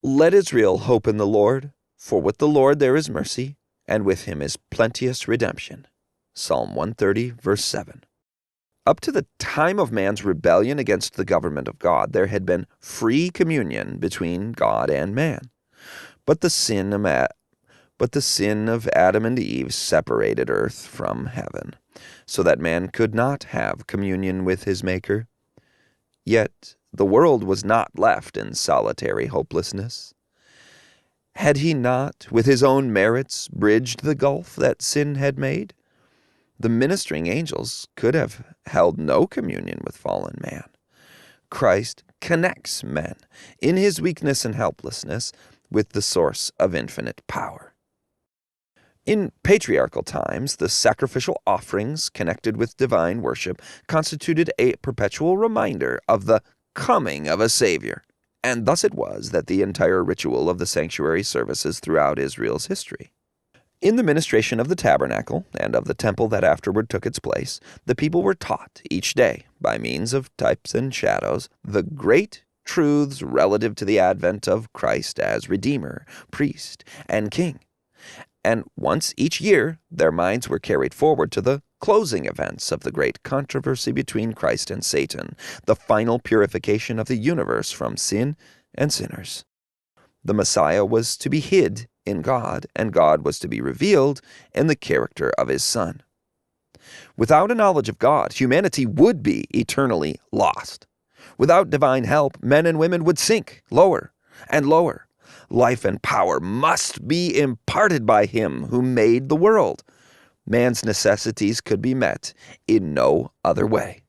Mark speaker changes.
Speaker 1: Let Israel hope in the Lord, for with the Lord there is mercy, and with him is plenteous redemption. Psalm 130, verse 7. Up to the time of man's rebellion against the government of God, there had been free communion between God and man. But the sin of Adam and Eve separated earth from heaven, so that man could not have communion with his Maker. Yet the world was not left in solitary hopelessness. Had he not, with his own merits, bridged the gulf that sin had made? The ministering angels could have held no communion with fallen man. Christ connects men in his weakness and helplessness with the source of infinite power. In patriarchal times, the sacrificial offerings connected with divine worship constituted a perpetual reminder of the coming of a Savior. And thus it was that the entire ritual of the sanctuary services throughout Israel's history. In the ministration of the tabernacle and of the temple that afterward took its place, the people were taught each day, by means of types and shadows, the great truths relative to the advent of Christ as Redeemer, Priest, and King. And once each year, their minds were carried forward to the closing events of the great controversy between Christ and Satan, the final purification of the universe from sin and sinners. The Messiah was to be hid in God, and God was to be revealed in the character of his Son. Without a knowledge of God, humanity would be eternally lost. Without divine help, men and women would sink lower and lower. Life and power must be imparted by him who made the world. Man's necessities could be met in no other way.